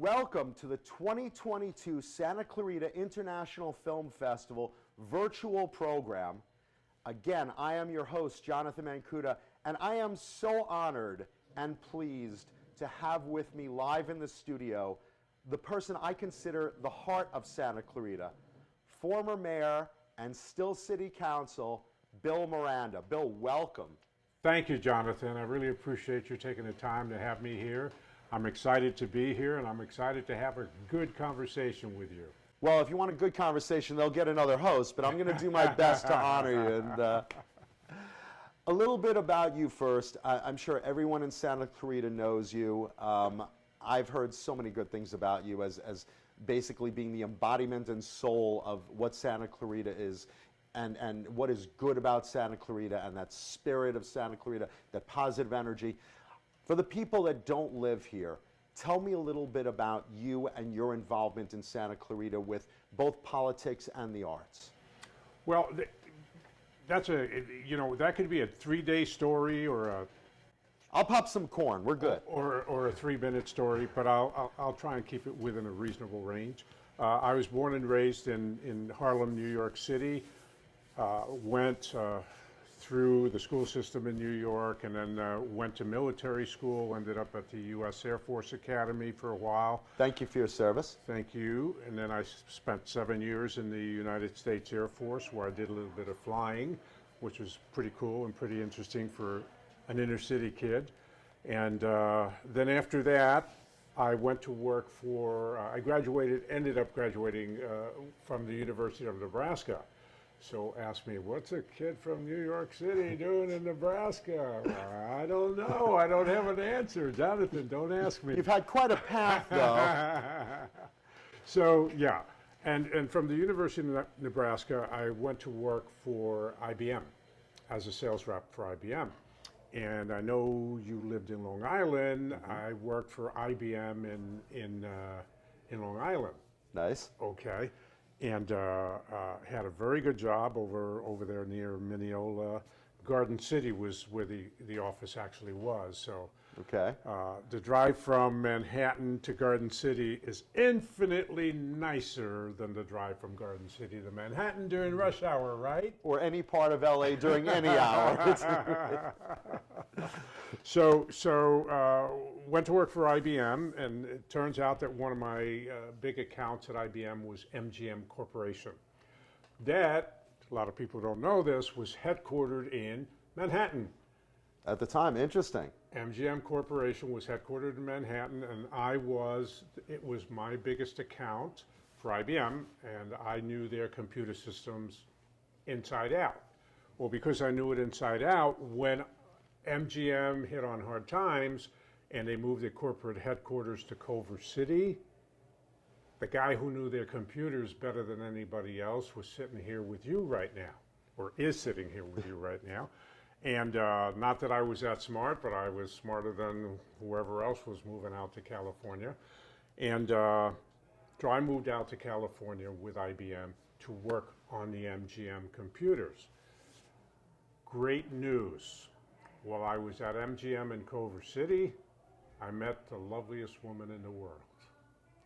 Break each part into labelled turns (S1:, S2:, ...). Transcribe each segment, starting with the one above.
S1: Welcome to the 2022 Santa Clarita International Film Festival virtual program. Again, I am your host, Jonathan Mankuta, and I am so honored and pleased to have with me live in the studio the person I consider the heart of Santa Clarita, former mayor and still city council, Bill Miranda. Bill, welcome.
S2: Thank you, Jonathan. I really appreciate you taking the time to have me here. I'm excited to be here, and I'm excited to have a good conversation with you.
S1: Well, if you want a good conversation, they'll get another host, but I'm going to do my best to honor you. And a little bit about you first. I'm sure everyone in Santa Clarita knows you. I've heard so many good things about you as basically being the embodiment and soul of what Santa Clarita is and what is good about Santa Clarita and that spirit of Santa Clarita, that positive energy. For the people that don't live here, tell me a little bit about you and your involvement in Santa Clarita with both politics and the arts.
S2: Well, that could be a 3-day story or
S1: I'll pop some corn. We're good.
S2: Or a 3-minute story, but I'll try and keep it within a reasonable range. I was born and raised in Harlem, New York City. Went through the school system in New York, and then went to military school, ended up at the U.S. Air Force Academy for a while.
S1: Thank you for your service.
S2: Thank you. And then I spent 7 years in the United States Air Force, where I did a little bit of flying, which was pretty cool and pretty interesting for an inner city kid. And then after that, I went to work for, ended up graduating from the University of Nebraska. So ask me, what's a kid from New York City doing in Nebraska? Well, I don't know. I don't have an answer. Jonathan, don't ask me.
S1: You've had quite a path, though.
S2: So, yeah. And from the University of Nebraska, I went to work for IBM as a sales rep for IBM. And I know you lived in Long Island. Mm-hmm. I worked for IBM in Long Island.
S1: Nice.
S2: Okay. And had a very good job over there near Mineola. Garden City was where the office actually was. So
S1: okay.
S2: The drive from Manhattan to Garden City is infinitely nicer than the drive from Garden City to Manhattan during rush hour, right?
S1: Or any part of LA during any hour.
S2: So went to work for IBM, and it turns out that one of my big accounts at IBM was MGM Corporation. That, a lot of people don't know this, was headquartered in Manhattan.
S1: At the time, interesting.
S2: MGM Corporation was headquartered in Manhattan, and it was my biggest account for IBM, and I knew their computer systems inside out. Well, because I knew it inside out, when MGM hit on hard times and they moved their corporate headquarters to Culver City, the guy who knew their computers better than anybody else was sitting here with you right now, or is sitting here with you right now. And not that I was that smart, but I was smarter than whoever else was moving out to California. And so I moved out to California with IBM to work on the MGM computers. Great news. While I was at MGM in Culver City, I met the loveliest woman in the world.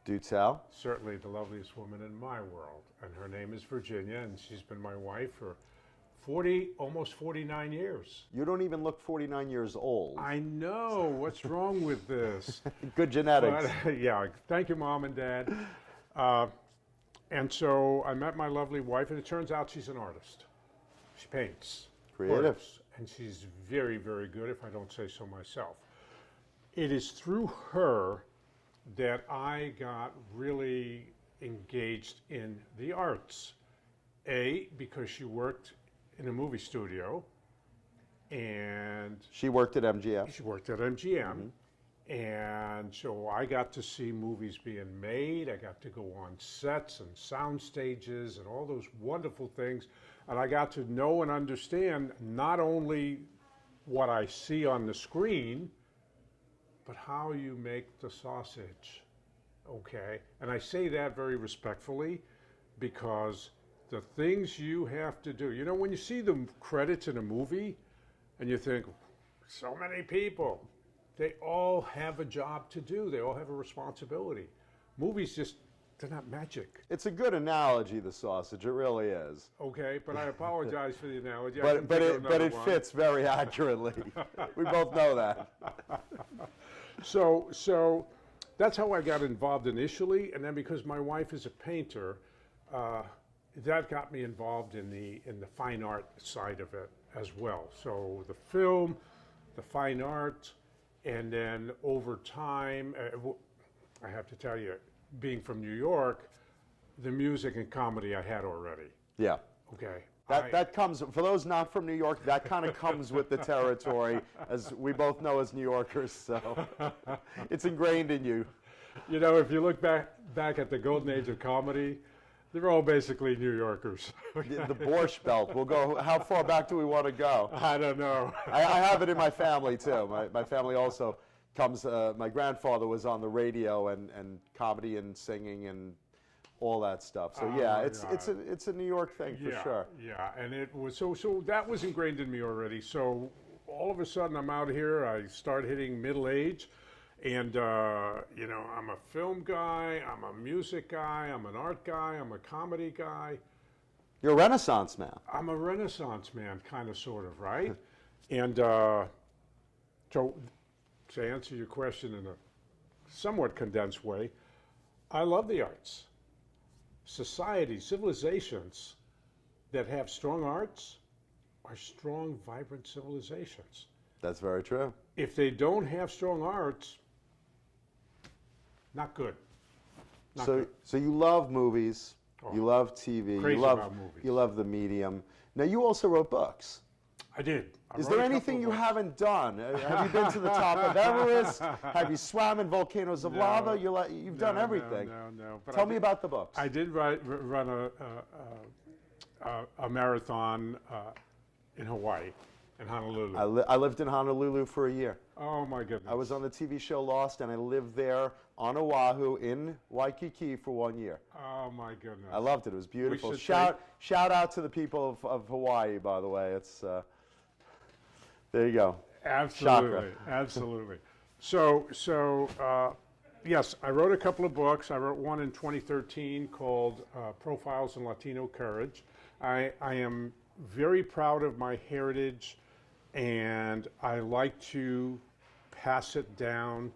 S1: Do tell.
S2: Certainly the loveliest woman in my world. And her name is Virginia, and she's been my wife for almost 49 years.
S1: You don't even look 49 years old.
S2: I know. What's wrong with this?
S1: Good genetics.
S2: But, yeah. Thank you, Mom and Dad. And so I met my lovely wife, and it turns out she's an artist. She paints.
S1: Creative.
S2: Artists, and she's very, very good, if I don't say so myself. It is through her that I got really engaged in the arts. Because she worked in a movie studio, and
S1: she worked at MGM.
S2: She worked at MGM, and so I got to see movies being made. I got to go on sets and sound stages and all those wonderful things, and I got to know and understand not only what I see on the screen, but how you make the sausage, okay? And I say that very respectfully because the things you have to do, you know, when you see the credits in a movie and you think, so many people, they all have a job to do, they all have a responsibility. movies just, they're not magic.
S1: It's a good analogy, the sausage. It really is.
S2: Okay, but I apologize for the analogy. I can
S1: But
S2: think of
S1: it
S2: another one.
S1: fits very accurately. We both know that.
S2: So that's how I got involved initially, and then because my wife is a painter, that got me involved in the fine art side of it as well. So the film, the fine art, and then over time, I have to tell you, being from New York, the music and comedy I had already.
S1: Yeah.
S2: Okay.
S1: That comes, for those not from New York, that kind of comes with the territory, as we both know as New Yorkers, so it's ingrained in you.
S2: You know, if you look back at the golden age of comedy, they're all basically New Yorkers.
S1: The Borscht Belt. We'll go, how far back do we want to go?
S2: I don't know.
S1: I have it in my family, too. My family also comes, my grandfather was on the radio and comedy and singing and all that stuff. So yeah, it's a New York thing for sure.
S2: Yeah, and it was so that was ingrained in me already. So all of a sudden I'm out here, I start hitting middle age, and you know, I'm a film guy, I'm a music guy, I'm an art guy, I'm a comedy guy.
S1: You're a Renaissance man.
S2: I'm a Renaissance man, kind of, sort of, right? And so to answer your question in a somewhat condensed way, I love the arts. Societies, civilizations that have strong arts are strong, vibrant civilizations.
S1: That's very true.
S2: If they don't have strong arts, not good. Not good.
S1: So you love movies,
S2: Oh,
S1: you love TV,
S2: crazy about movies.
S1: you love the medium. Now you also wrote books.
S2: I did.
S1: Is there anything you haven't done? Have you been to the top of Everest? Have you swam in volcanoes of lava? You've done everything.
S2: No. But
S1: Tell me about the books.
S2: I did run a marathon in Hawaii, in Honolulu.
S1: I lived in Honolulu for a year.
S2: Oh my goodness.
S1: I was on the TV show Lost, and I lived there on Oahu in Waikiki for 1 year.
S2: Oh my goodness.
S1: I loved it. It was beautiful.
S2: should
S1: Shout out to the people of Hawaii, by the way. It's there you go.
S2: Absolutely, absolutely. So yes, I wrote a couple of books. I wrote one in 2013 called Profiles in Latino Courage. I am very proud of my heritage, and I like to pass it down,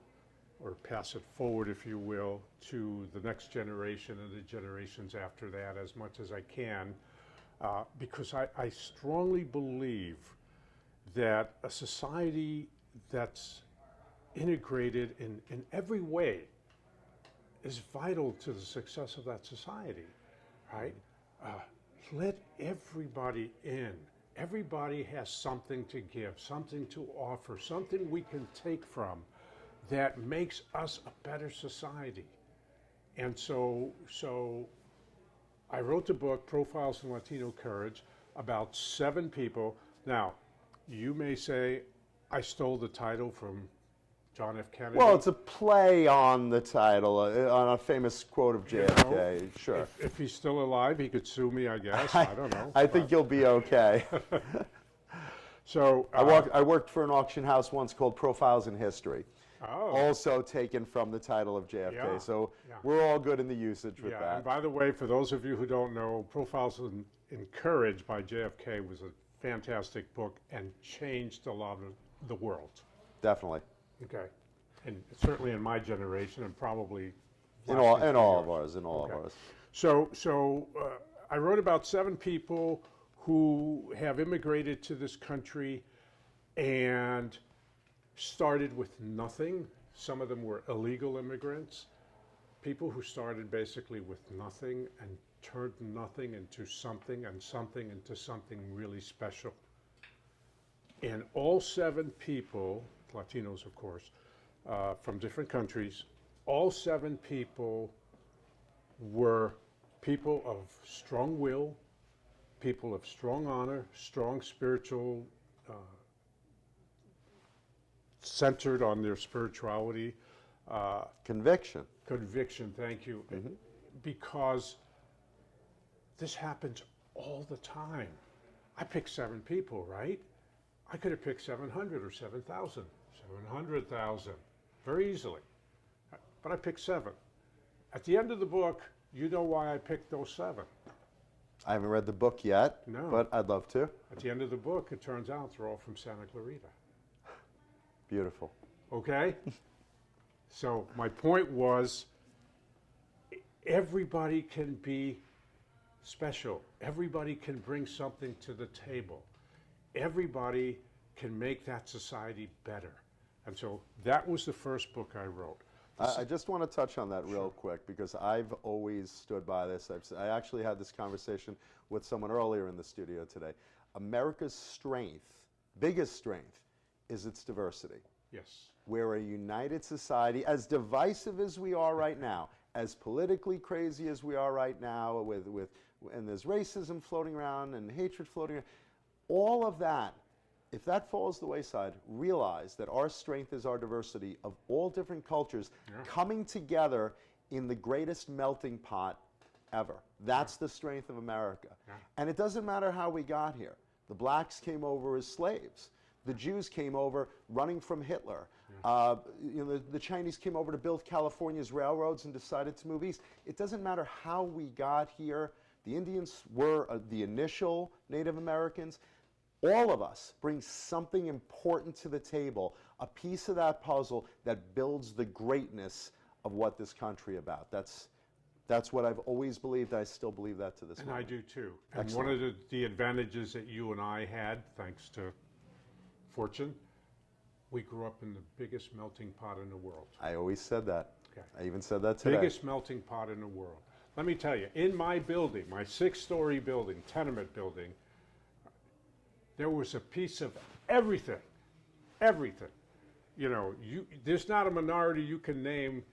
S2: or pass it forward, if you will, to the next generation and the generations after that as much as I can, because I strongly believe that a society that's integrated in every way is vital to the success of that society, right? Let everybody in. Everybody has something to give, something to offer, something we can take from that makes us a better society. And so I wrote the book, Profiles in Latino Courage, about 7 people. Now, you may say I stole the title from John F. Kennedy.
S1: Well, it's a play on the title, on a famous quote of JFK. Sure.
S2: If he's still alive, he could sue me, I guess. I don't know.
S1: I think you'll be okay.
S2: So
S1: I worked for an auction house once called Profiles in History.
S2: Oh.
S1: Also taken from the title of JFK.
S2: Yeah,
S1: So
S2: yeah.
S1: we're all good in the usage with
S2: Yeah,
S1: that.
S2: and by the way, for those of you who don't know, Profiles in Courage by JFK was a fantastic book and changed a lot of the world.
S1: Definitely.
S2: Okay, and certainly in my generation, and probably
S1: In all
S2: lasting
S1: of
S2: for years.
S1: ours.
S2: So I wrote about 7 people who have immigrated to this country and started with nothing. Some of them were illegal immigrants, people who started basically with nothing and turned nothing into something, and something into something really special. And all 7 people, Latinos of course, from different countries, all 7 people were people of strong will, people of strong honor, strong spiritual, centered on their spirituality.
S1: Conviction.
S2: Conviction, thank you. Because this happens all the time. I picked 7 people, right? I could have picked 700 or 7,000, 700,000, very easily. But I picked 7. At the end of the book, you know why I picked those 7.
S1: I haven't read the book yet,
S2: No.
S1: but I'd love to.
S2: At the end of the book, it turns out they're all from Santa Clarita.
S1: Beautiful.
S2: Okay? So my point was, everybody can be special. Everybody can bring something to the table. Everybody can make that society better. And so that was the first book I wrote.
S1: I just want to touch on that real quick because I've always stood by this. I actually had this conversation with someone earlier in the studio today. America's strength, biggest strength, is its diversity.
S2: Yes.
S1: We're a united society, as divisive as we are right now, as politically crazy as we are right now, and there's racism floating around and hatred floating around. All of that, if that falls the wayside, realize that our strength is our diversity of all different cultures coming together in the greatest melting pot ever. That's the strength of America. And it doesn't matter how we got here. The blacks came over as slaves. The Jews came over running from Hitler. The Chinese came over to build California's railroads and decided to move east. It doesn't matter how we got here. The Indians were the initial Native Americans. All of us bring something important to the table, a piece of that puzzle that builds the greatness of what this country is about. That's what I've always believed. I still believe that to this moment.
S2: And I do too. And
S1: Excellent.
S2: one of the advantages that you and I had, thanks to fortune, we grew up in the biggest melting pot in the world.
S1: I always said that.
S2: Okay.
S1: I even said that today.
S2: Biggest melting pot in the world. Let me tell you, in my building, my 6-story building, tenement building, there was a piece of everything, everything. You know, there's not a minority you can name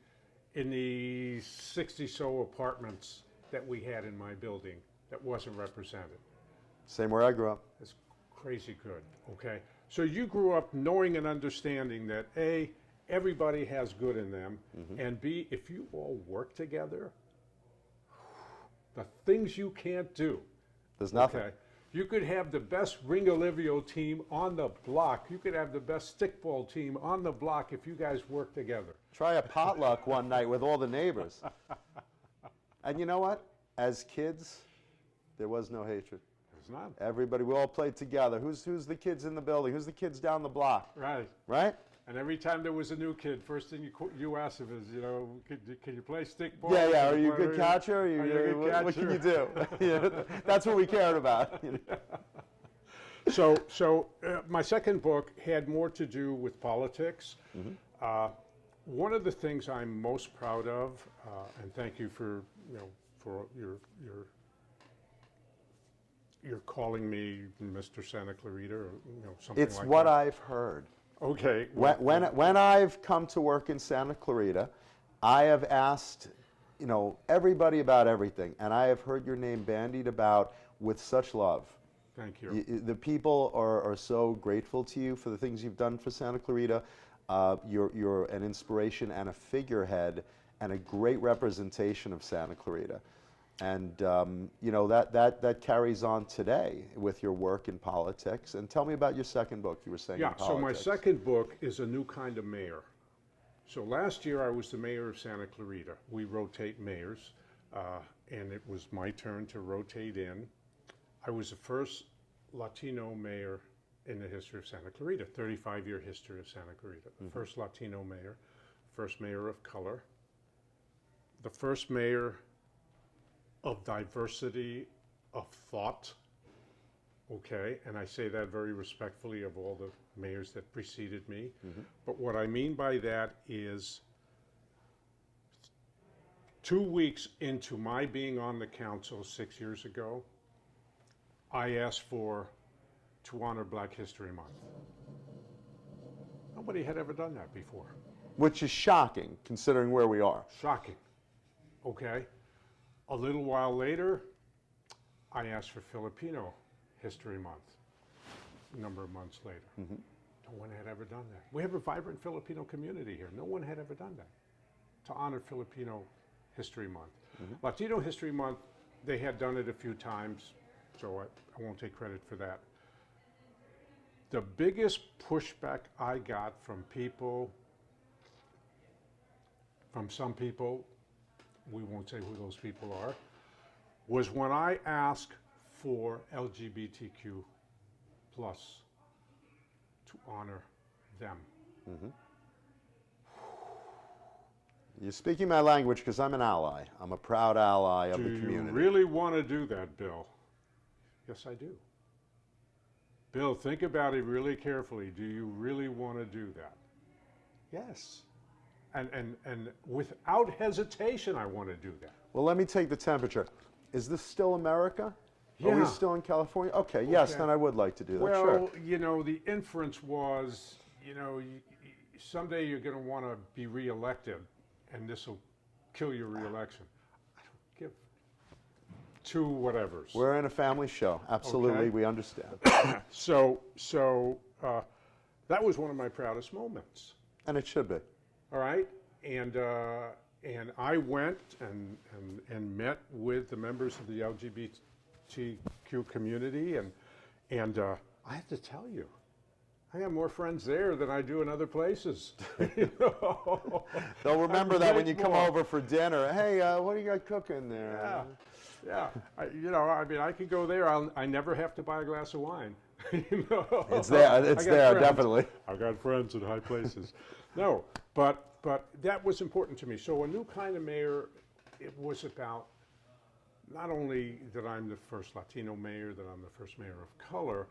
S2: in the 60 so apartments that we had in my building that wasn't represented.
S1: Same where I grew up.
S2: It's crazy good, okay? So you grew up knowing and understanding that A, everybody has good in them, and B, if you all work together, the things you can't do.
S1: There's nothing.
S2: Okay? You could have the best Ring Olivio team on the block. You could have the best stickball team on the block if you guys work together.
S1: Try a potluck one night with all the neighbors. And you know what? As kids, there was no hatred.
S2: It's not.
S1: Everybody, we all played together. Who's the kids in the building? Who's the kids down the block?
S2: Right.
S1: Right?
S2: And every time there was a new kid, first thing you ask him is, can you play stickball?
S1: Yeah. Are you a good catcher?
S2: Are you a good catcher?
S1: What can you do? That's what we cared about.
S2: So my second book had more to do with politics. One of the things I'm most proud of, and thank you for your calling me Mr. Santa Clarita, or something
S1: It's
S2: like
S1: what
S2: that.
S1: I've heard.
S2: Okay.
S1: When I've come to work in Santa Clarita, I have asked, everybody about everything, and I have heard your name bandied about with such love.
S2: Thank you.
S1: The people are so grateful to you for the things you've done for Santa Clarita. You're an inspiration and a figurehead and a great representation of Santa Clarita. And that carries on today with your work in politics. And tell me about your second book. You were saying in politics.
S2: So my second book is a new kind of mayor. So last year I was the mayor of Santa Clarita. We rotate mayors, and it was my turn to rotate in. I was the first Latino mayor in the history of Santa Clarita, 35-year history of Santa Clarita. The first Latino mayor, first mayor of color, the first mayor of diversity of thought, okay? And I say that very respectfully of all the mayors that preceded me. But what I mean by that is 2 weeks into my being on the council 6 years ago, I asked to honor Black History Month. Nobody had ever done that before.
S1: Which is shocking, considering where we are.
S2: Shocking, okay? A little while later, I asked for Filipino History Month, a number of months later. No one had ever done that. We have a vibrant Filipino community here. No one had ever done that, to honor Filipino History Month. Latino History Month, they had done it a few times, so I won't take credit for that. The biggest pushback I got from some people, we won't say who those people are, was when I asked for LGBTQ plus to honor them.
S1: You're speaking my language because I'm an ally. I'm a proud ally of
S2: Do
S1: the
S2: you
S1: community.
S2: really want to do that, Bill? Yes, I do. Bill, think about it really carefully. Do you really want to do that? Yes. And without hesitation, I want to do that.
S1: Well, let me take the temperature. Is this still America? Are we
S2: Yeah.
S1: still in California? Okay, yes,
S2: Okay.
S1: then I would like to do that.
S2: Well,
S1: Sure.
S2: you know, the inference was, you know, someday you're going to want to be reelected, and this will kill your reelection. I don't give two whatevers.
S1: We're in a family show. Absolutely,
S2: Okay.
S1: we understand.
S2: So that was one of my proudest moments.
S1: And it should be.
S2: All right, and I went and met with the members of the LGBTQ community, and I have to tell you, I have more friends there than I do in other places. You know?
S1: They'll remember that when you come
S2: more.
S1: over for dinner. Hey, what do you got cooking there?
S2: Yeah, I could go there. I never have to buy a glass of wine. You know?
S1: It's there. It's
S2: I got
S1: there,
S2: friends.
S1: definitely.
S2: I've got friends in high places. No, but that was important to me. So a new kind of mayor, it was about not only that I'm the first Latino mayor, that I'm the first mayor of color,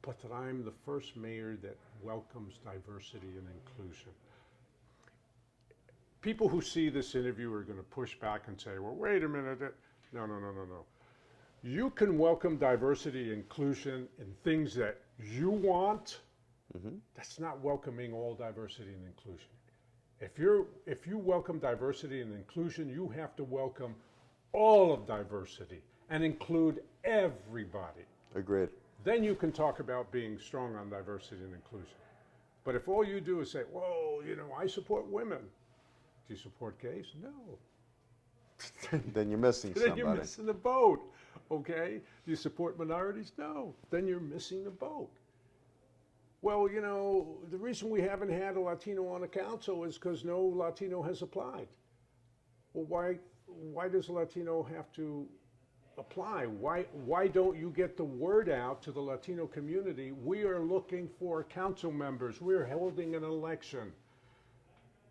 S2: but that I'm the first mayor that welcomes diversity and inclusion. People who see this interview are going to push back and say, well, wait a minute. No. You can welcome diversity and inclusion in things that you want. That's not welcoming all diversity and inclusion. If you welcome diversity and inclusion, you have to welcome all of diversity and include everybody.
S1: Agreed.
S2: Then you can talk about being strong on diversity and inclusion. But if all you do is say, whoa, you know, I support women. Do you support gays? No.
S1: Then you're missing
S2: Then
S1: somebody.
S2: you're missing the boat, okay? Do you support minorities? No. Then you're missing the boat. Well, you know, the reason we haven't had a Latino on the council is because no Latino has applied. Well, why does a Latino have to apply? Why don't you get the word out to the Latino community? We are looking for council members. We're holding an election,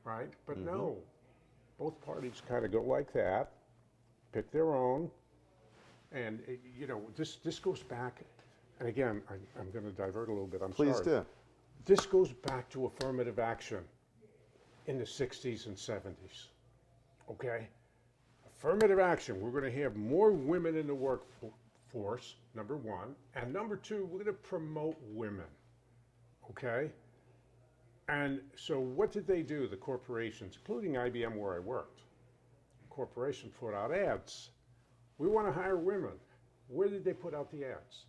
S2: right? But no, both parties kind of go like that, pick their own, and you know, this goes back. And again, I'm going to divert a little bit. I'm sorry.
S1: Please do.
S2: This goes back to affirmative action in the 60s and 70s. Okay? Affirmative action. We're going to have more women in the workforce, number one. And number two, we're going to promote women. Okay? And so what did they do, the corporations, including IBM where I worked? Corporation put out ads. We want to hire women. Where did they put out the ads?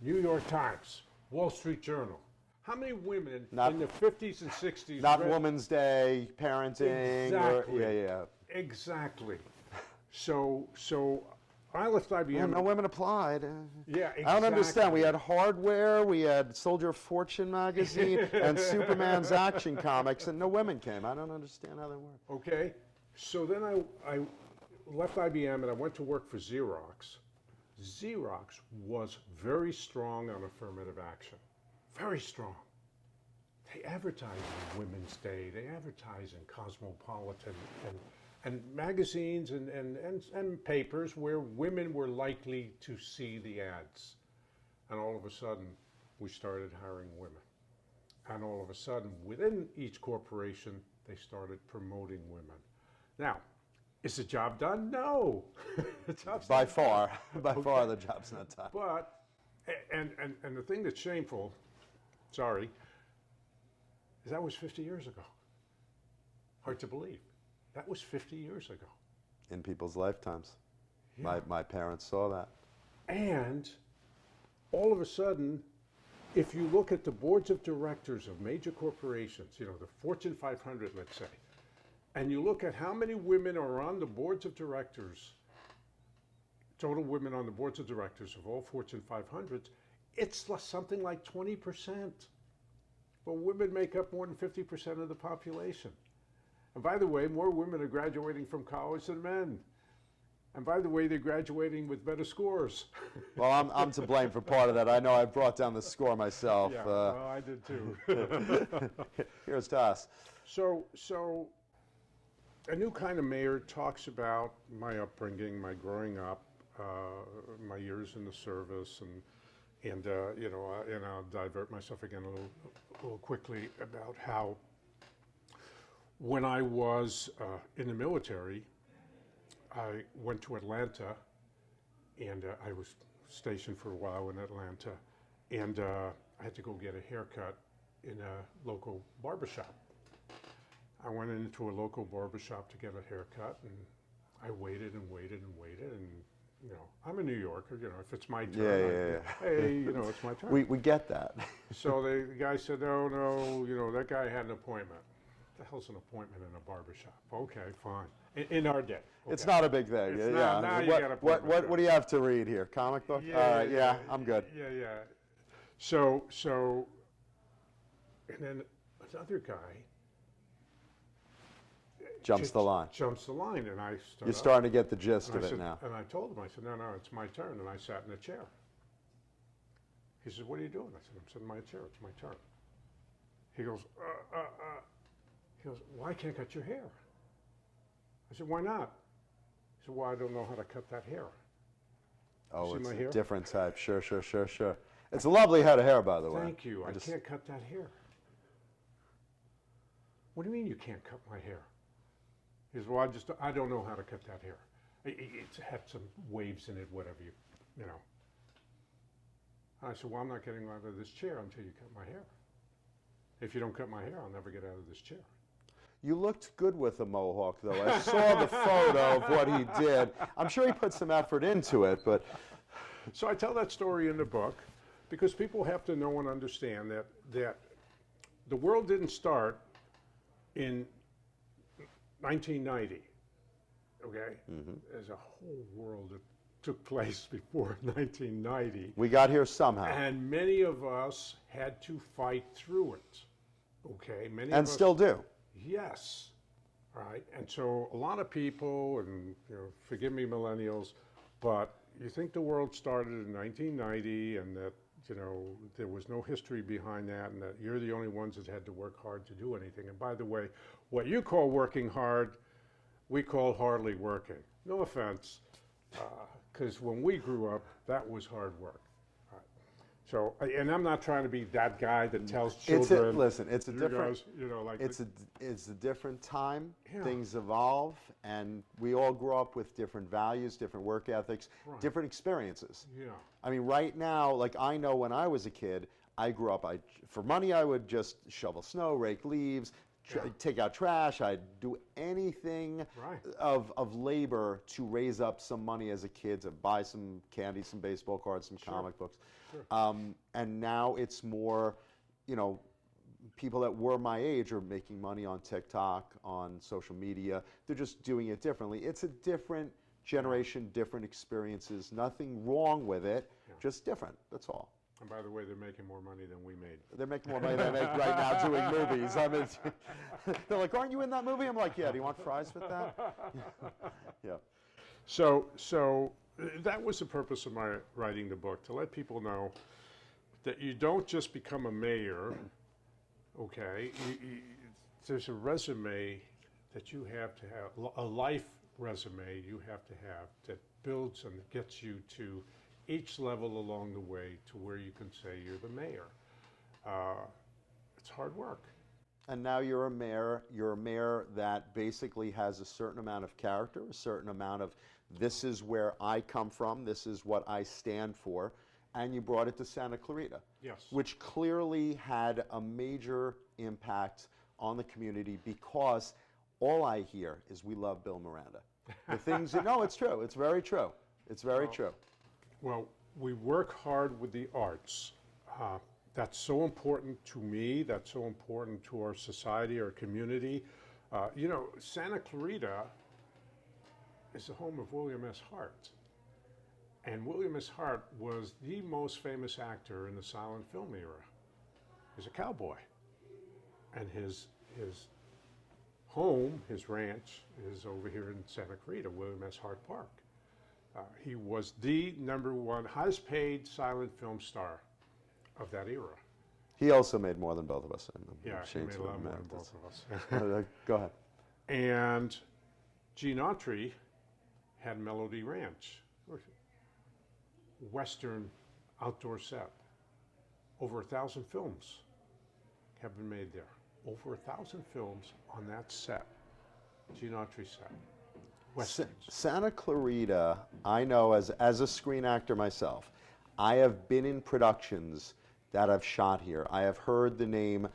S2: New York Times, Wall Street Journal. How many women in the 50s and 60s?
S1: Not Women's Day, parenting.
S2: Exactly.
S1: Yeah.
S2: Exactly. So I left IBM.
S1: Well, no women applied.
S2: Yeah, exactly.
S1: I don't understand. We had Hardware, we had Soldier of Fortune magazine, and Superman's Action Comics, and no women came. I don't understand how that worked.
S2: Okay. So then I left IBM and I went to work for Xerox. Xerox was very strong on affirmative action. Very strong. They advertised on Women's Day. They advertised in Cosmopolitan and magazines and papers where women were likely to see the ads. And all of a sudden, we started hiring women. And all of a sudden, within each corporation, they started promoting women. Now, is the job done? No. The job's
S1: By
S2: not
S1: far,
S2: done.
S1: by far, the job's not done.
S2: But, and the thing that's shameful, sorry, is that was 50 years ago. Hard to believe. That was 50 years ago.
S1: In people's lifetimes.
S2: Yeah.
S1: My parents saw that.
S2: And all of a sudden, if you look at the boards of directors of major corporations, you know, the Fortune 500, let's say, and you look at how many women are on the boards of directors, total women on the boards of directors of all Fortune 500s, it's something like 20%. But women make up more than 50% of the population. And by the way, more women are graduating from college than men. And by the way, they're graduating with better scores.
S1: Well, I'm to blame for part of that. I know I brought down the score myself.
S2: Yeah, well, I did too.
S1: Here's to us.
S2: So a new kind of mayor talks about my upbringing, my growing up, my years in the service, and I'll divert myself again a little quickly about how when I was in the military, I went to Atlanta, and I was stationed for a while in Atlanta, and I had to go get a haircut in a local barbershop. I went into a local barbershop to get a haircut, and I waited and waited and waited, and I'm a New Yorker. If it's my turn, hey, it's my turn.
S1: We get that.
S2: So the guy said, "Oh no, that guy had an appointment." What the hell's an appointment in a barbershop? Okay, fine. In our day. Okay.
S1: It's not a big thing.
S2: It's
S1: yeah.
S2: not, now you got
S1: What do you have to read here? Comic book?
S2: Yeah,
S1: All right, yeah, I'm good.
S2: Yeah. So, and then another guy
S1: Jumps the line.
S2: Jumps the line, and I stood
S1: You're
S2: up,
S1: starting to get the gist
S2: and
S1: of
S2: I
S1: it
S2: said,
S1: now.
S2: And I told him, I said, no, it's my turn, and I sat in a chair. He said, what are you doing? I said, I'm sitting in my chair, it's my turn. He goes, well, I can't cut your hair. I said, why not? He said, well, I don't know how to cut that hair.
S1: Oh,
S2: See
S1: it's
S2: my
S1: a
S2: hair?
S1: different type. Sure. It's a lovely head of hair, by the way.
S2: Thank you. I can't cut that hair. What do you mean you can't cut my hair? He says, well, I don't know how to cut that hair. It's had some waves in it, whatever you know. And I said, well, I'm not getting out of this chair until you cut my hair. If you don't cut my hair, I'll never get out of this chair.
S1: You looked good with the mohawk, though. I saw the photo of what he did. I'm sure he put some effort into it, but...
S2: So I tell that story in the book because people have to know and understand that the world didn't start in 1990, okay? There's a whole world that took place before 1990.
S1: We got here somehow.
S2: And many of us had to fight through it, okay? Many
S1: And
S2: of us,
S1: still do.
S2: Yes, right? And so a lot of people, and forgive me millennials, but you think the world started in 1990 and that, there was no history behind that and that you're the only ones that had to work hard to do anything. And by the way, what you call working hard, we call hardly working. No offense, because when we grew up, that was hard work. Right. So, and I'm not trying to be that guy that tells children.
S1: It's a different.
S2: Guys,
S1: It's a different time.
S2: Yeah.
S1: Things evolve, and we all grow up with different values, different work ethics, different experiences.
S2: Yeah.
S1: I mean, right now, like I know when I was a kid, I grew up. For money, I would just shovel snow, rake leaves, take out trash. I'd do anything of labor to raise up some money as a kid to buy some candy, some baseball cards, some comic books. Sure. And now it's more, people that were my age are making money on TikTok, on social media. They're just doing it differently. It's a different generation, different experiences. Nothing wrong with it, just different. That's all.
S2: And by the way, they're making more money than we made.
S1: They're making more money than I make right now doing movies. I mean, they're like, aren't you in that movie? I'm like, yeah, do you want fries with that? Yeah.
S2: So that was the purpose of my writing the book, to let people know that you don't just become a mayor, okay? There's a resume that you have to have, a life resume you have to have that builds and gets you to each level along the way to where you can say you're the mayor. It's hard work.
S1: And now you're a mayor that basically has a certain amount of character, a certain amount of this is where I come from, this is what I stand for, and you brought it to Santa Clarita.
S2: Yes.
S1: Which clearly had a major impact on the community because all I hear is we love Bill Miranda. The things, it's true, it's very true. It's very true.
S2: Well, we work hard with the arts. That's so important to me. That's so important to our society, our community. Santa Clarita is the home of William S. Hart. And William S. Hart was the most famous actor in the silent film era. He's a cowboy. And his home, his ranch, is over here in Santa Clarita, William S. Hart Park. He was the #1 highest paid silent film star of that era.
S1: He also made more than both of us.
S2: Yeah, he made a lot more than both of us.
S1: Go ahead.
S2: And Gene Autry had Melody Ranch, Western outdoor set. Over 1,000 films have been made there. Over 1,000 films on that set, Gene Autry set. Westerns.
S1: Santa Clarita, I know as a screen actor myself, I have been in productions that I've shot here. I have heard the name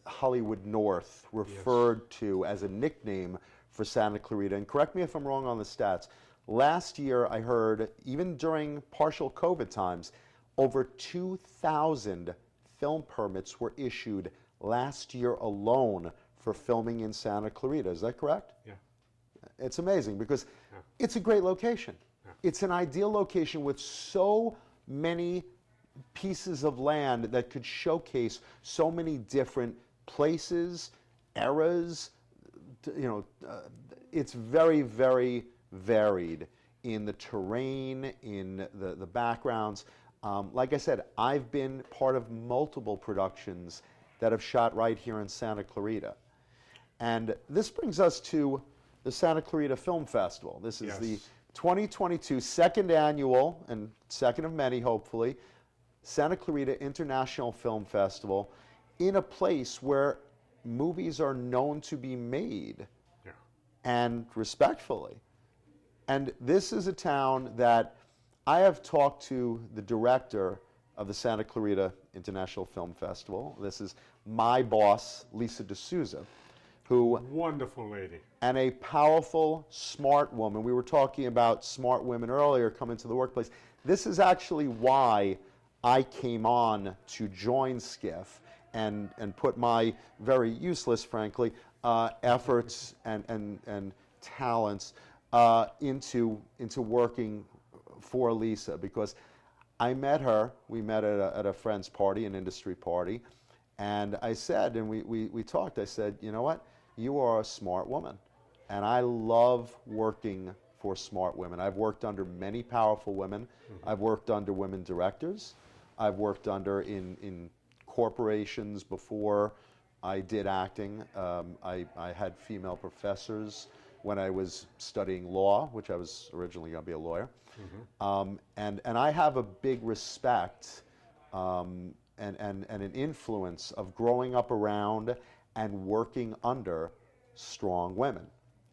S1: Hollywood North referred to as a nickname for Santa Clarita. And correct me if I'm wrong on the stats. Last year, I heard, even during partial COVID times, over 2,000 film permits were issued last year alone for filming in Santa Clarita. Is that correct?
S2: Yeah.
S1: It's amazing because it's a great location. It's an ideal location with so many pieces of land that could showcase so many different places, eras. It's very, very varied in the terrain, in the backgrounds. Like I said, I've been part of multiple productions that have shot right here in Santa Clarita. And this brings us to the Santa Clarita Film Festival. This is the 2022 second annual, and second of many, hopefully, Santa Clarita International Film Festival, in a place where movies are known to be made, and respectfully. And this is a town that I have talked to the director of the Santa Clarita International Film Festival. This is my boss, Lisa D'Souza, who...
S2: Wonderful lady.
S1: And a powerful, smart woman. We were talking about smart women earlier coming to the workplace. This is actually why I came on to join SCIFF and put my very useless, frankly, efforts and talents into working for Lisa, because I met her. We met at a friend's party, an industry party, and I said, and we talked, I said, you know what? You are a smart woman, and I love working for smart women. I've worked under many powerful women. I've worked under women directors. I've worked under in corporations before I did acting. I had female professors when I was studying law, which I was originally going to be a lawyer. And I have a big respect and an influence of growing up around and working under strong women.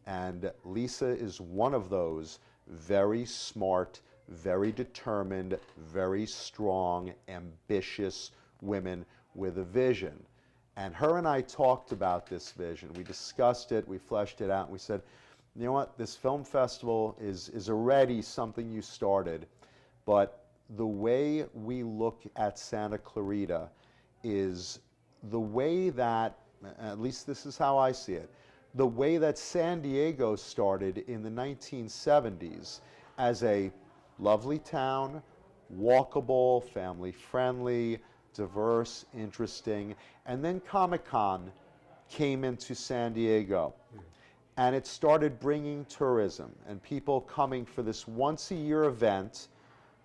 S1: And Lisa is one of those very smart, very determined, very strong, ambitious women with a vision. And her and I talked about this vision. We discussed it, we fleshed it out, and we said, you know what, this film festival is already something you started, but the way we look at Santa Clarita is the way that, at least this is how I see it, the way that San Diego started in the 1970s as a lovely town, walkable, family-friendly, diverse, interesting, and then Comic-Con came into San Diego. And it started bringing tourism and people coming for this once-a-year event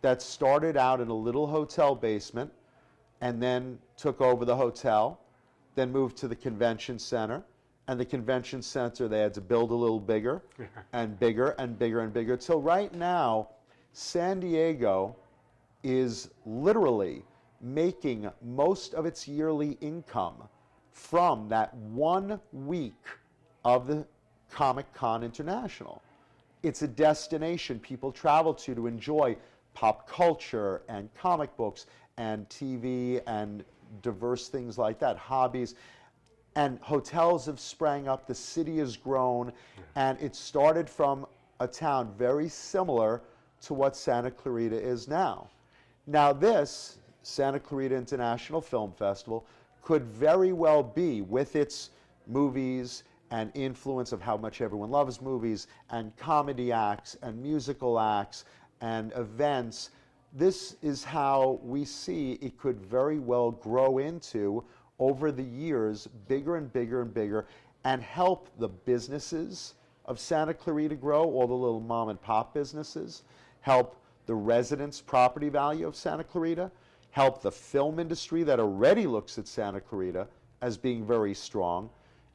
S1: that started out in a little hotel basement and then took over the hotel, then moved to the convention center. And the convention center, they had to build a little bigger and bigger and bigger and bigger. Till right now, San Diego is literally making most of its yearly income from that 1 week of the Comic-Con International. It's a destination people travel to enjoy pop culture and comic books and TV and diverse things like that, hobbies. And hotels have sprang up, the city has grown, and it started from a town very similar to what Santa Clarita is now. Now this, Santa Clarita International Film Festival, could very well be, with its movies and influence of how much everyone loves movies, and comedy acts, and musical acts, and events, this is how we see it could very well grow into, over the years, bigger and bigger and bigger. and help the businesses of Santa Clarita grow, all the little mom and pop businesses, help the residents' property value of Santa Clarita, help the film industry that already looks at Santa Clarita as being very strong,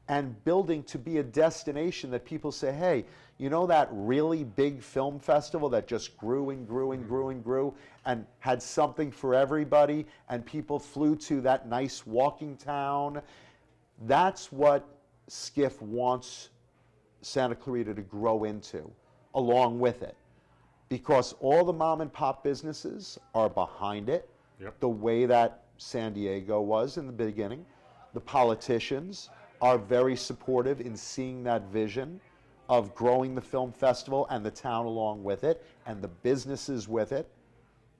S1: and building to be a destination that people say, hey, you know that really big film festival that just grew and grew and grew and grew and had something for everybody, and people flew to that nice walking town? That's what SCIFF wants Santa Clarita to grow into, along with it. Because all the mom and pop businesses are behind it, the way that San Diego was in the beginning. The politicians are very supportive in seeing that vision of growing the film festival and the town along with it, and the businesses with it.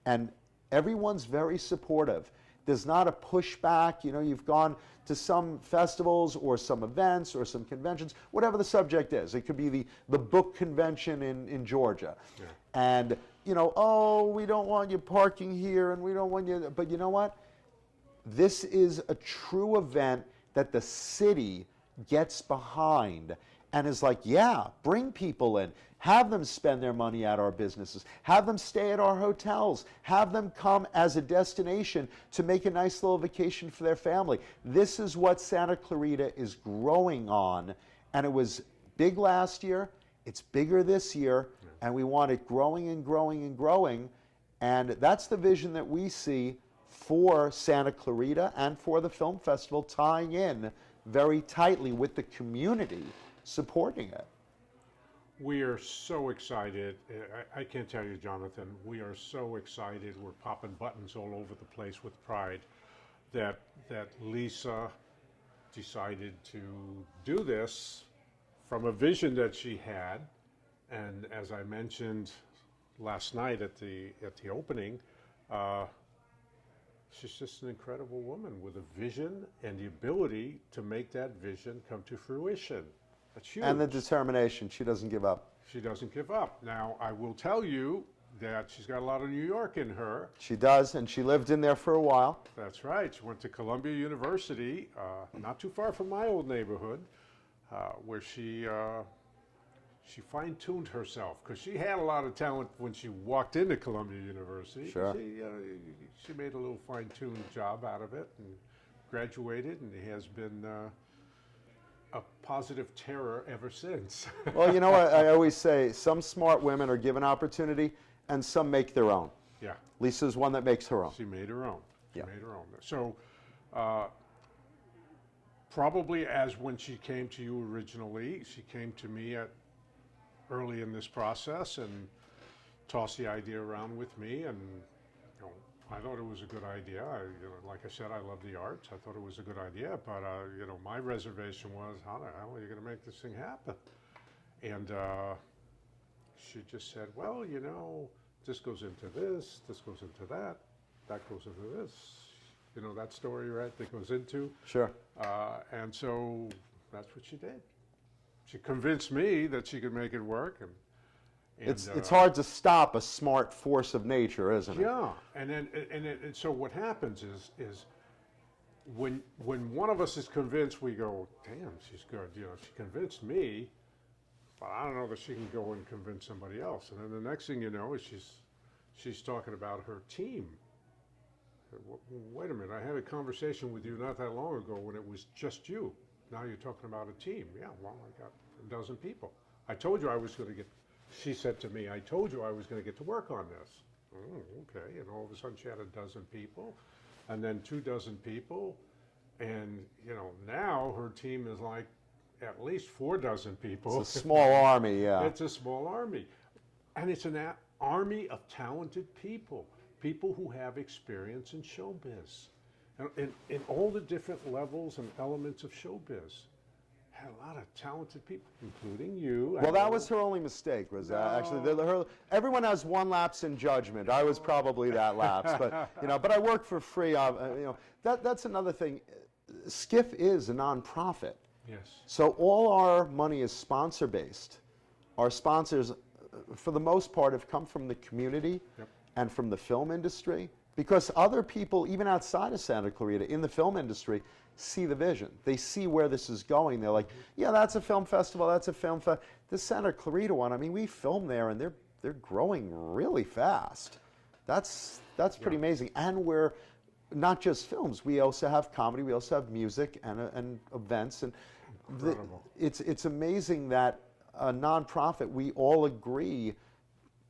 S1: And everyone's very supportive. There's not a pushback. You know, you've gone to some festivals or some events or some conventions, whatever the subject is. It could be the book convention in Georgia. Yeah. And, you know, oh, we don't want you parking here and we don't want you, but you know what? This is a true event that the city gets behind and is like, yeah, bring people in. Have them spend their money at our businesses. Have them stay at our hotels. Have them come as a destination to make a nice little vacation for their family. This is what Santa Clarita is growing on. And it was big last year. It's bigger this year. And we want it growing and growing and growing. And that's the vision that we see for Santa Clarita and for the film festival, tying in very tightly with the community supporting it.
S2: We are so excited. I can't tell you, Jonathan, we are so excited. We're popping buttons all over the place with pride that Lisa decided to do this from a vision that she had. And as I mentioned last night at the opening, she's just an incredible woman with a vision and the ability to make that vision come to fruition. That's huge.
S1: And the determination. She doesn't give up.
S2: She doesn't give up. Now, I will tell you that she's got a lot of New York in her.
S1: She does, and she lived in there for a while.
S2: That's right. She went to Columbia University, not too far from my old neighborhood, where she fine-tuned herself, because she had a lot of talent when she walked into Columbia University.
S1: Sure.
S2: She made a little fine-tuned job out of it and graduated, and has been a positive terror ever since.
S1: Well, you know what I always say, some smart women are given opportunity and some make their own.
S2: Yeah.
S1: Lisa's one that makes her own.
S2: She made her own. She
S1: Yeah.
S2: made her own. So probably as when she came to you originally, she came to me early in this process and tossed the idea around with me, and you know, I thought it was a good idea. Like I said, I love the arts. I thought it was a good idea, but you know, my reservation was, how the hell are you going to make this thing happen? And she just said, well, you know, this goes into this goes into that goes into this. You know, that story, right, that goes into.
S1: Sure.
S2: And so that's what she did. She convinced me that she could make it work. And
S1: it's hard to stop a smart force of nature, isn't it?
S2: Yeah, and so what happens is when one of us is convinced, we go, damn, she's good. You know, she convinced me, but I don't know that she can go and convince somebody else. And then the next thing you know is she's talking about her team. Wait a minute, I had a conversation with you not that long ago when it was just you. Now you're talking about a team. Yeah, well, I got a dozen people. I told you I was going to get. She said to me, I told you I was going to get to work on this. Okay. And all of a sudden she had a dozen people, and then 2 dozen people. And, you know, now her team is like at least 4 dozen people.
S1: It's a small army, yeah.
S2: It's a small army. And it's an army of talented people, people who have experience in showbiz. And in all the different levels and elements of showbiz. Had a lot of talented people, including you.
S1: Well, that was her only mistake. Was actually everyone has one lapse in judgment. I was probably that lapse, but you know. But I work for free. You know, that's another thing. SCIFF is a nonprofit.
S2: Yes.
S1: So all our money is sponsor based. Our sponsors, for the most part, have come from the community and from the film industry Because other people, even outside of Santa Clarita, in the film industry, see the vision. They see where this is going. They're like, yeah, that's a film festival, that's a film festival. The Santa Clarita one, I mean, we film there and they're growing really fast. That's pretty amazing. And we're not just films. We also have comedy. We also have music and events. And it's amazing that a nonprofit, we all agree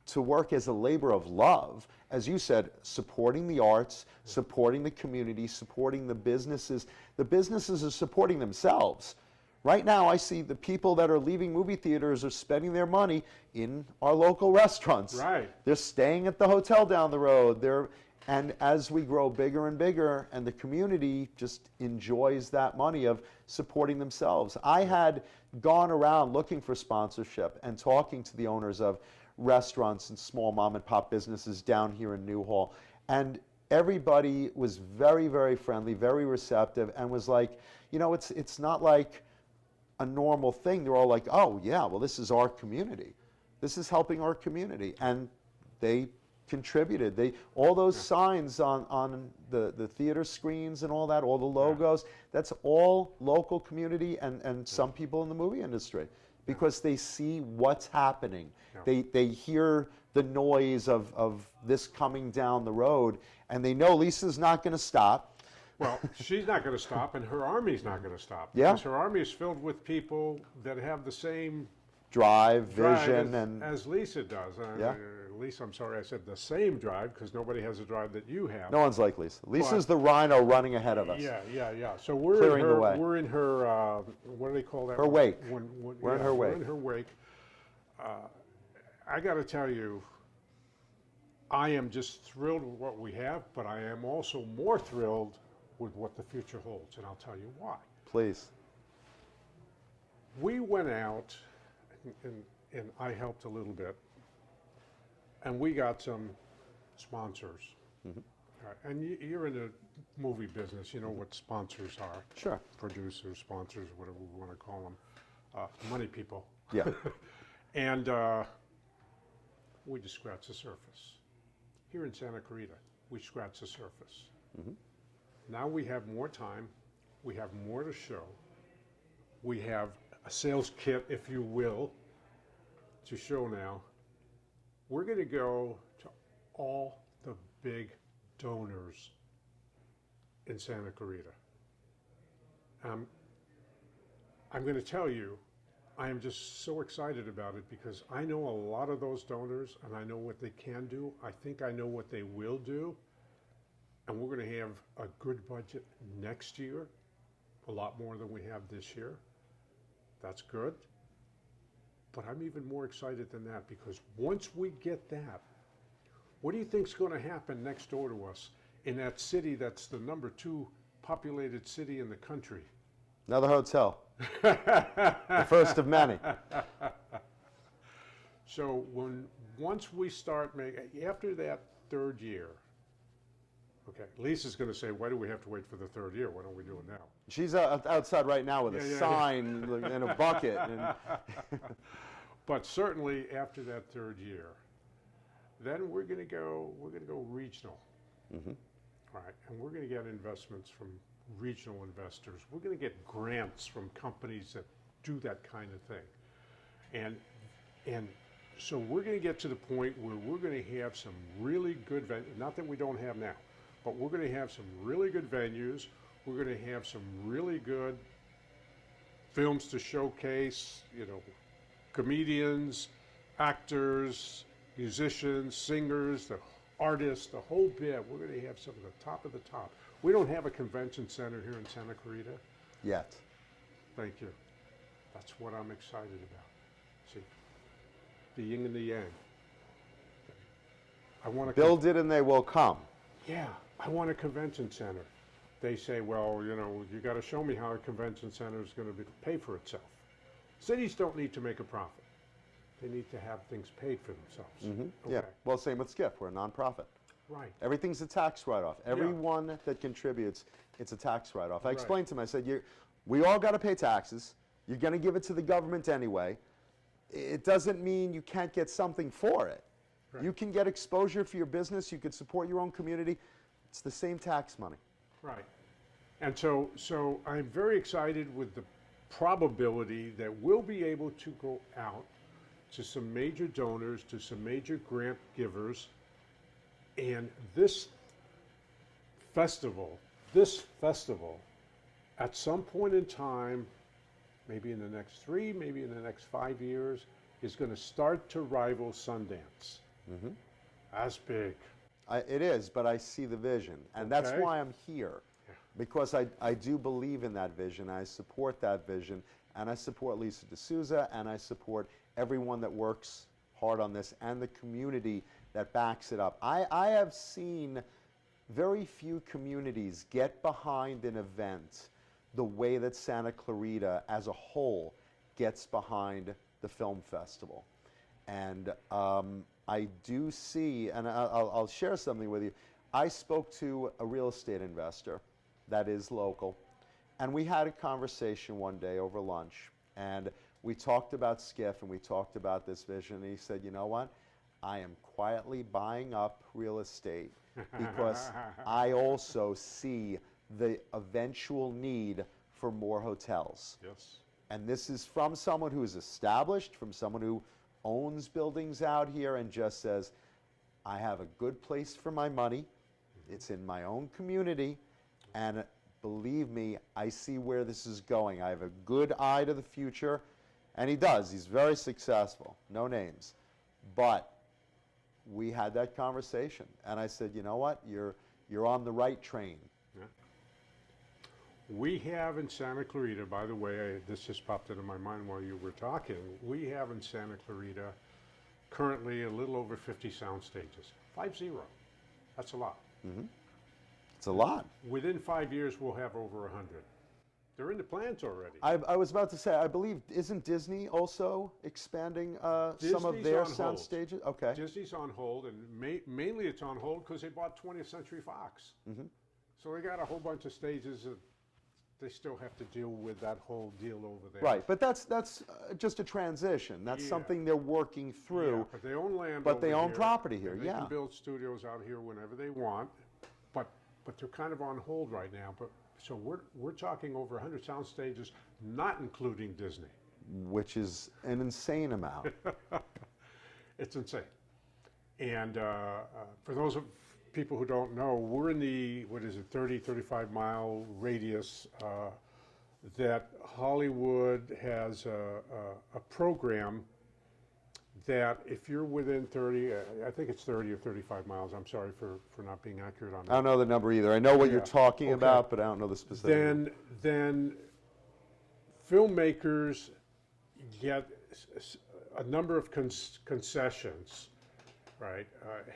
S1: to work as a labor of love, as you said, supporting the arts, supporting the community, supporting the businesses. The businesses are supporting themselves. Right now, I see the people that are leaving movie theaters are spending their money in our local restaurants.
S2: Right.
S1: They're staying at the hotel down the road. And as we grow bigger and bigger, and the community just enjoys that money of supporting themselves. I had gone around looking for sponsorship and talking to the owners of restaurants and small mom and pop businesses down here in Newhall. And everybody was very, very friendly, very receptive, and was like, you know, it's not like a normal thing. They're all like, oh yeah, well, this is our community. This is helping our community. And they contributed. All those signs on the theater screens and all that, all the logos, that's all local community and some people in the movie industry. Because they see what's happening. Yeah. They hear the noise of this coming down the road, and they know Lisa's not going to stop.
S2: Well, she's not going to stop, and her army's not going to stop.
S1: Yeah.
S2: Because her army is filled with people that have the same
S1: drive, vision,
S2: as Lisa does.
S1: Yeah.
S2: Lisa, I'm sorry I said the same drive, because nobody has a drive that you have.
S1: No one's like Lisa. Lisa's the rhino running ahead of us.
S2: Yeah. So we're
S1: clearing
S2: in her,
S1: the way.
S2: We're in her, what do they call that?
S1: Her wake.
S2: We're
S1: in her wake.
S2: We're in her wake. I got to tell you, I am just thrilled with what we have, but I am also more thrilled with what the future holds, and I'll tell you why.
S1: Please.
S2: We went out, and I helped a little bit, and we got some sponsors. Mm-hmm. And you're in the movie business, you know what sponsors are.
S1: Sure.
S2: Producers, sponsors, whatever we want to call them. Money people.
S1: Yeah.
S2: And we just scratched the surface. Here in Santa Clarita, we scratched the surface. Mm-hmm. Now we have more time. We have more to show. We have a sales kit, if you will, to show now. We're going to go to all the big donors in Santa Clarita. I'm going to tell you, I am just so excited about it because I know a lot of those donors and I know what they can do. I think I know what they will do. And we're going to have a good budget next year, a lot more than we have this year. That's good. But I'm even more excited than that because once we get that, what do you think is going to happen next door to us in that city that's the number 2 populated city in the country?
S1: Another hotel. The first of many.
S2: So once we start making, after that 3rd year, okay, Lisa's going to say, why do we have to wait for the 3rd year? Why don't we do it now?
S1: She's outside right now with a sign and a bucket.
S2: But certainly after that 3rd year, then we're going to go regional. Mm-hmm. All right, and we're going to get investments from regional investors. We're going to get grants from companies that do that kind of thing. And so we're going to get to the point where we're going to have some really good venues, not that we don't have now, but we're going to have some really good venues. We're going to have some really good films to showcase, you know, comedians, actors, musicians, singers, the artists, the whole bit. We're going to have some of the top of the top. We don't have a convention center here in Santa Clarita.
S1: Yet.
S2: Thank you. That's what I'm excited about. See, the yin and the yang. I want to
S1: build it and they will come.
S2: Yeah, I want a convention center. They say, well, you know, you got to show me how a convention center is going to pay for itself. Cities don't need to make a profit. They need to have things paid for themselves.
S1: Mm-hmm. Okay. Yeah. Well, same with SCIFF. We're a nonprofit.
S2: Right.
S1: Everything's a tax write-off. Everyone that contributes, it's a tax write-off. I explained to them, I said, we all got to pay taxes. You're going to give it to the government anyway. It doesn't mean you can't get something for it. You can get exposure for your business. You could support your own community. It's the same tax money.
S2: Right. And so I'm very excited with the probability that we'll be able to go out to some major donors, to some major grant givers, and this festival, at some point in time, maybe in the next 3, maybe in the next 5 years, is going to start to rival Sundance. That's big.
S1: It is, but I see the vision. And that's
S2: Okay.
S1: why I'm here. Because I do believe in that vision. I support that vision. And I support Lisa D'Souza. And I support everyone that works hard on this and the community that backs it up. I have seen very few communities get behind an event the way that Santa Clarita as a whole gets behind the film festival. And I do see, and I'll share something with you. I spoke to a real estate investor that is local, and we had a conversation one day over lunch, and we talked about SCIFF and we talked about this vision, and he said, you know what? I am quietly buying up real estate because I also see the eventual need for more hotels.
S2: Yes.
S1: And this is from someone who is established, from someone who owns buildings out here and just says, I have a good place for my money. It's in my own community. And believe me, I see where this is going. I have a good eye to the future. And he does. He's very successful. No names. But we had that conversation. And I said, you know what? You're on the right train.
S2: Yeah. We have in Santa Clarita, by the way, this just popped into my mind while you were talking. We have in Santa Clarita currently a little over 50 sound stages. 50. That's a lot.
S1: It's a lot.
S2: Within 5 years, we'll have over 100. They're in the plans already.
S1: I was about to say, I believe, isn't Disney also expanding some of
S2: Disney's
S1: their
S2: on
S1: sound
S2: hold.
S1: stages? Okay.
S2: Disney's on hold, and mainly it's on hold because they bought 20th Century Fox. So we got a whole bunch of stages that they still have to deal with that whole deal over there.
S1: Right, but that's just a transition. That's
S2: Yeah.
S1: something they're working through.
S2: Yeah, but they own land
S1: But they
S2: over
S1: own
S2: here,
S1: property here,
S2: and they
S1: yeah.
S2: can build studios out here whenever they want, but they're kind of on hold right now. But so we're talking over 100 sound stages, not including Disney.
S1: Which is an insane amount.
S2: It's insane. And for those of people who don't know, we're in the 35 mile radius that Hollywood has a program that if you're within 30, I think it's 30 or 35 miles. I'm sorry for not being accurate on
S1: I
S2: that.
S1: don't know the number either. I know what you're
S2: Yeah,
S1: talking
S2: okay.
S1: about, but I don't know the specific.
S2: Then filmmakers get a number of concessions, right?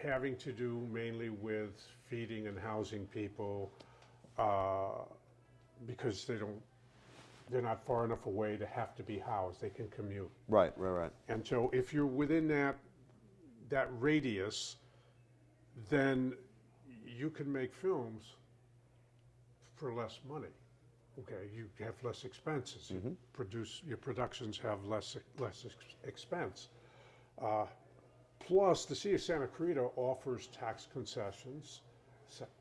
S2: Having to do mainly with feeding and housing people because they're not far enough away to have to be housed. They can commute.
S1: Right.
S2: And so if you're within that radius, then you can make films for less money. Okay, you have less expenses. Your productions have less expense. Plus, the City of Santa Clarita offers tax concessions,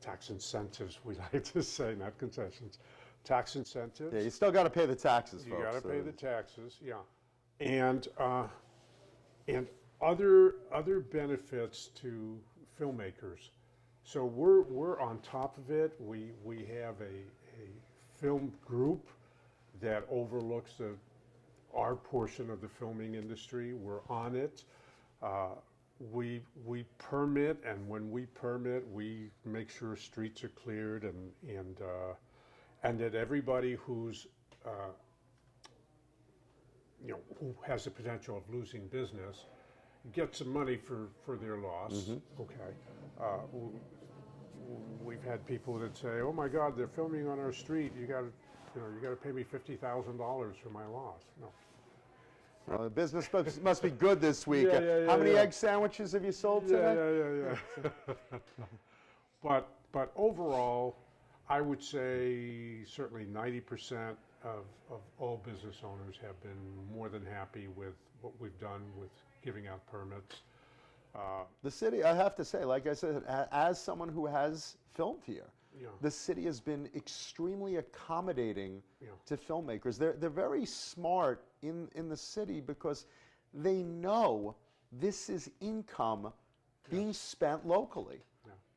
S2: tax incentives, we like to say, not concessions. Tax incentives.
S1: Yeah, you still got to pay the taxes,
S2: You
S1: folks.
S2: got to pay the taxes, yeah, and other benefits to filmmakers. So we're on top of it. We have a film group that overlooks our portion of the filming industry. We're on it. We permit, and when we permit, we make sure streets are cleared and that everybody who's who has the potential of losing business gets some money for their loss. Okay. We've had people that say, "Oh my God, they're filming on our street. You got to pay me $50,000 for my loss." No.
S1: Well, the business must be good this week.
S2: Yeah,
S1: How many
S2: yeah.
S1: egg sandwiches have you sold today?
S2: Yeah. But overall, I would say certainly 90% of all business owners have been more than happy with what we've done with giving out permits.
S1: The city, I have to say, like I said, as someone who has filmed here,
S2: Yeah.
S1: the city has been extremely accommodating
S2: Yeah.
S1: to filmmakers. They're very smart in the city because they know this is income being spent locally.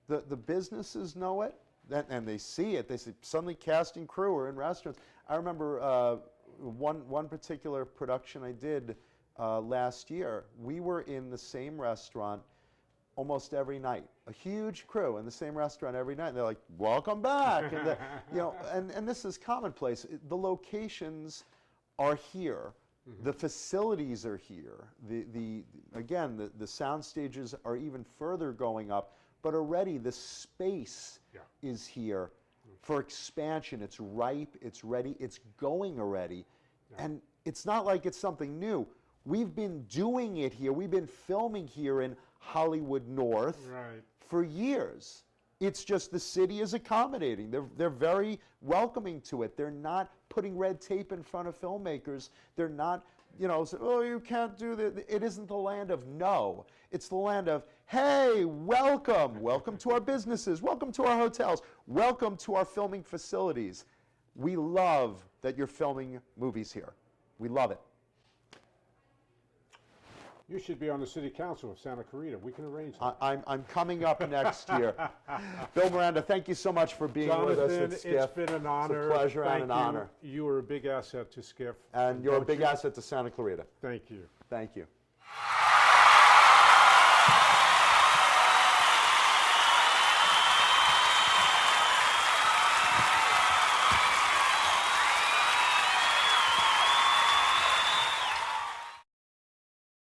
S2: Yeah.
S1: The businesses know it, and they see it. They see suddenly cast and crew are in restaurants. I remember one particular production I did last year. We were in the same restaurant almost every night. A huge crew in the same restaurant every night. And they're like, "Welcome back!" And and this is commonplace. The locations are here. The facilities are here. The sound stages are even further going up. But already the space is here for expansion. It's ripe, it's ready, it's going already. And it's not like it's something new. We've been doing it here. We've been filming here in Hollywood North for years. It's just the city is accommodating. They're very welcoming to it. They're not putting red tape in front of filmmakers. They're not, say, "Oh, you can't do that." It isn't the land of no. It's the land of, "Hey, welcome. Welcome to our businesses. Welcome to our hotels. Welcome to our filming facilities. We love that you're filming movies here. We love it."
S2: You should be on the city council of Santa Clarita. We can arrange that.
S1: I'm coming up next year. Bill Miranda, thank you so much for being with us at SCIFF.
S2: It's been an honor.
S1: It's a pleasure
S2: Thank
S1: and an honor.
S2: You are a big asset to SCIFF.
S1: And you're a big asset to Santa Clarita.
S2: Thank you.
S1: Thank you.